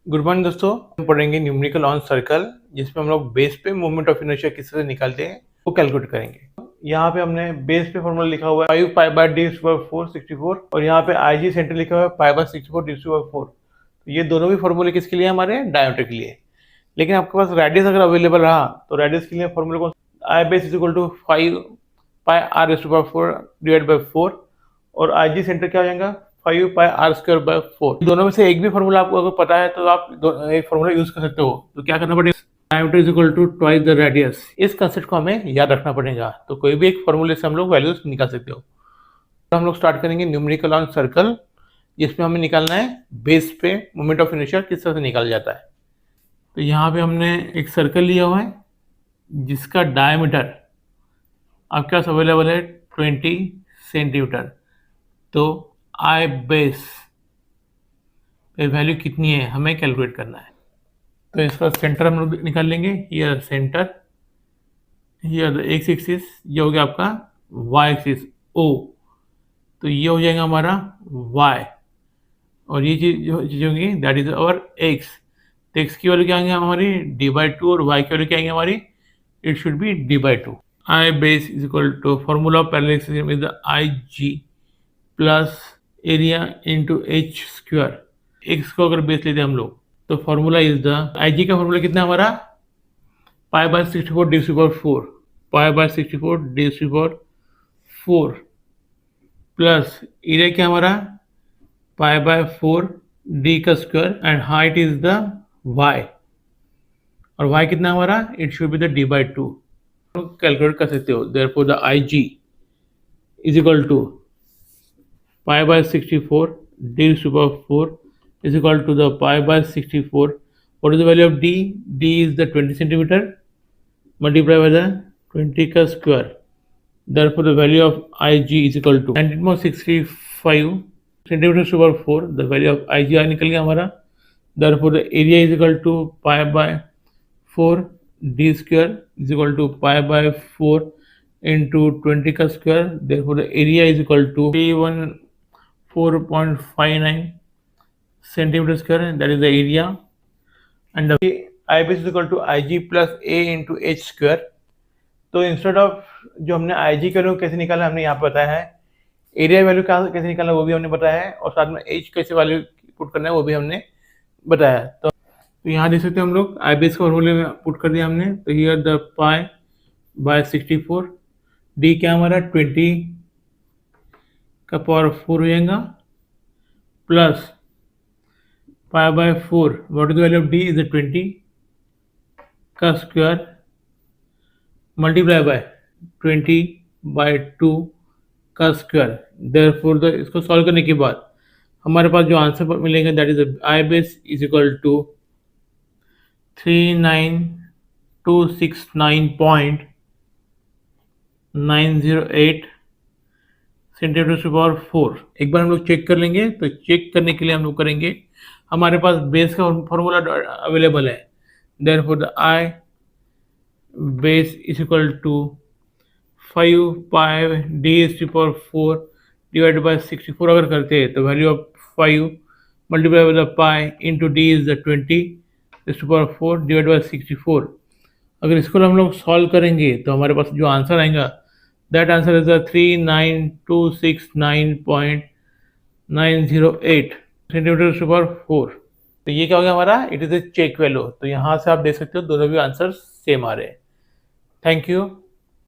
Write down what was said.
Good morning दोस्तों। हम पढ़ेंगे न्यूमेरिकल ऑन सर्कल, जिसमें हम लोग बेस पे मोमेंट ऑफ इनर्शिया किस तरह से निकालते हैं वो कैलकुलेट करेंगे। यहाँ पे हमने बेस पे फॉर्मूला लिखा हुआ है 5 पाई बाय डी स्क्वायर 464 और यहाँ पे आई जी सेंटर लिखा हुआ है पाई बाय 64 डी स्क्वायर 4। तो ये दोनों भी फॉर्मूले किसके लिए हमारे डायमीटर के लिए। लेकिन आपके पास रेडियस अगर अवेलेबल रहा तो रेडियस के लिए फॉर्मूले को I base is equal to 5 pi r square 4 divide by 4 और आई जी सेंटर क्या हो जाएगा 5 पाई आर स्क्वायर बाय 4। दोनों में से एक भी फॉर्मूला आपको अगर पता है तो आप एक फॉर्मूला यूज कर सकते हो। तो क्या करना पड़ेगा, diameter is equal to twice the radius. इस कंसेप्ट को हमें याद रखना पड़ेगा। तो कोई भी एक फॉर्मूले से हम लोग वैल्यूज निकाल सकते हो। तो हम लोग स्टार्ट करेंगे न्यूमेरिकल ऑन सर्कल, जिसमें हमें निकालना है बेस पे मोमेंट ऑफ इनर्शिया किस तरह से निकाला जाता है। तो यहाँ पे हमने एक सर्कल लिया हुआ है जिसका डायमीटर आपके पास अवेलेबल है 20 सेंटीमीटर। तो आई बेस पे वैल्यू कितनी है हमें कैलकुलेट करना है। तो इसका सेंटर हम लोग निकाल लेंगे। Here centre, here the x axis, ये हो गया आपका वाई एक्सिस ओ। तो ये हो जाएगा हमारा वाई और ये चीज़ होगी दैट इज अवर एक्स। तो एक्स की वैल्यू क्या आएंगे हमारी d/2 और वाई की वैल्यू क्या आएंगे हमारी, it should be d/2। I base is equal to formula of parallel axis is the I G plus area into H square. X को अगर बेस लेते हैं हम लोग तो formula is the I G का फॉर्मूला कितना हमारा pi by 64 D square 4, pi by 64 D square 4 plus area क्या हमारा पाई बाय 4 डी का square and height is the Y और वाई कितना हमारा, it should be the d/2। Calculate कर सकते हो। Therefore the I G is equal to pi by 64 D square 4 is equal to the pi by 64. What is the value of d? D is the 20 centimeter multiplied by the 20 का square. Therefore, the value of Ig is equal to 19.65 centimeter over 4. The value of Ig निकल गया हमारा। Therefore, the area is equal to pi by 4 d square is equal to pi by 4 into 20 का square. Therefore, the area is equal to 314.59 centimeter square, and that is the area. And the I base is equal to Ig plus A into H square. तो instead of जो हमने Ig का value कैसे निकाला हमने यहाँ पर बताया है, एरिया वैल्यू कैसे निकालना वो भी हमने बताया है और साथ में H कैसे वैल्यू पुट करना है वो भी हमने बताया है। तो यहाँ देख सकते हैं हम लोग आई बेस का फॉर्मूले में पुट कर दिया हमने। तो here the pi by 64 D क्या हमारा 20 का पावर 4 हो जाएगा plus pi by 4, what is the value of d is the 20 का स्क्वायर मल्टीप्लाई बाय 20 बाय 2 का स्क्वायर। देयरफॉर द इसको सॉल्व करने के बाद हमारे पास जो आंसर मिलेंगे that is I base is equal to 39269.908 centimetre to power 4। एक बार हम लोग चेक कर लेंगे। तो चेक करने के लिए हम लोग करेंगे, हमारे पास बेस का फॉर्मूला अवेलेबल है। Therefore the I base is equal to 5 pi D to power 4 divided by 64 अगर करते हैं तो value of 5 multiply by the pi into D is the 20 to power 4 divide by 64। अगर इसको हम लोग सॉल्व करेंगे तो हमारे पास जो आंसर आएगा that answer is the 39269.908 centimetre to power 4। तो ये क्या हो गया हमारा, it is a check value. तो यहाँ से आप देख सकते हो दोनों भी आंसर सेम आ रहे हैं। Thank you.